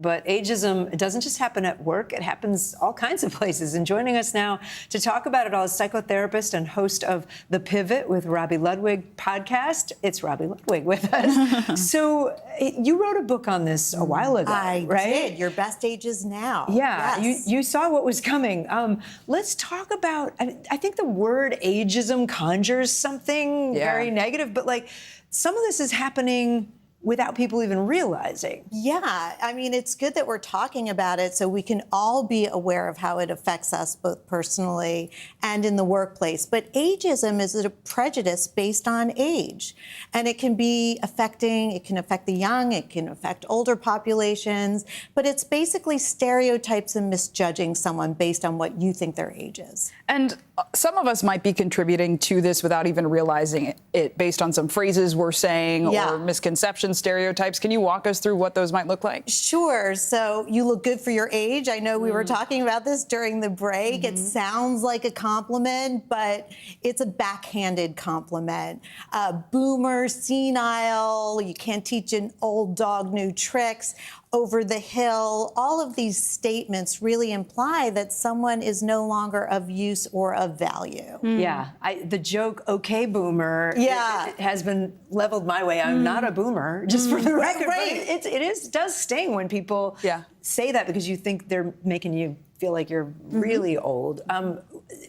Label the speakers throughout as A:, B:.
A: But ageism, it doesn't just happen at work, it happens all kinds of places. And joining us now to talk about it all is psychotherapist and host of The Pivot with Robi Ludwig podcast. It's Robi Ludwig with us. So you wrote a book on this a while ago,
B: I
A: right?
B: did. Your Best Ages Now.
A: Yeah,
B: Yes.
A: you saw what was coming. Let's talk about, I think the word ageism conjures something very negative, but like some of this is happening without people even realizing.
B: Yeah, I mean, it's good that we're talking about it so we can all be aware of how it affects us both personally and in the workplace. But ageism is a prejudice based on age. And it can affect the young, it can affect older populations, but it's basically stereotypes and misjudging someone based on what you think their age is.
C: And some of us might be contributing to this without even realizing it based on some phrases we're saying or misconceptions, stereotypes. Can you walk us through what those might look like?
B: Sure. So you look good for your age. I know we were talking about this during the break. It sounds like a compliment, but it's a backhanded compliment. Boomer, senile, you can't teach an old dog new tricks, over the hill. All of these statements really imply that someone is no longer of use or of value.
A: Yeah, the joke, okay, boomer, it has been leveled my way. I'm not a boomer, just for the record.
B: Right.
A: But it does sting when people say that because you think they're making you feel like you're really old.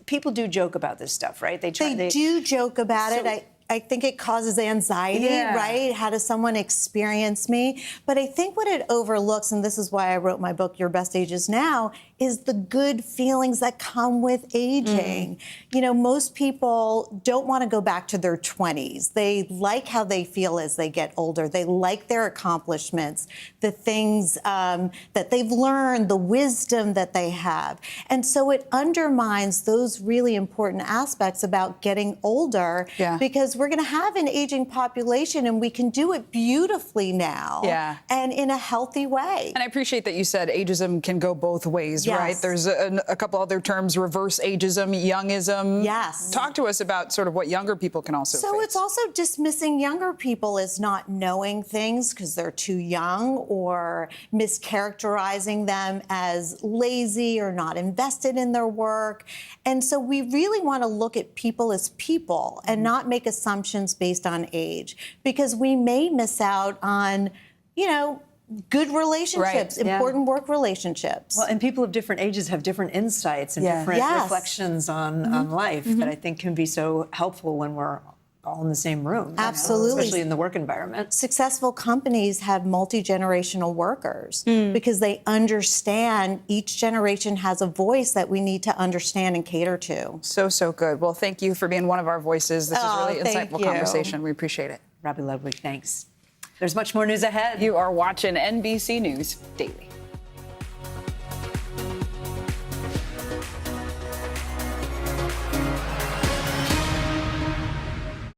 A: People do joke about this stuff, right? They
B: do joke about it. I think it causes anxiety, right? How does someone experience me? But I think what it overlooks, and this is why I wrote my book, Your Best Ages Now, is the good feelings that come with aging. You know, most people don't want to go back to their 20s. They like how they feel as they get older. They like their accomplishments, the things that they've learned, the wisdom that they have. And so it undermines those really important aspects about getting older because we're going to have an aging population and we can do it beautifully now and in a healthy way.
C: And I appreciate that you said ageism can go both ways, right? There's a couple other terms, reverse ageism, youngism.
B: Yes.
C: Talk to us about sort of what younger people can also face.
B: It's also dismissing younger people as not knowing things because they're too young, or mischaracterizing them as lazy or not invested in their work. And so we really want to look at people as people and not make assumptions based on age, because we may miss out on, good relationships, important work relationships.
A: Well, and people of different ages have different insights and different reflections on life that I think can be so helpful when we're all in the same room.
B: Absolutely.
A: Especially in the work environment. Successful
B: companies have multi-generational workers because they understand each generation has a voice that we need to understand and cater to.
C: So good. Well, thank you for being one of our voices. This is really insightful conversation. We appreciate it.
A: Robi Ludwig, thanks. There's much more news ahead.
C: You are watching NBC News Daily.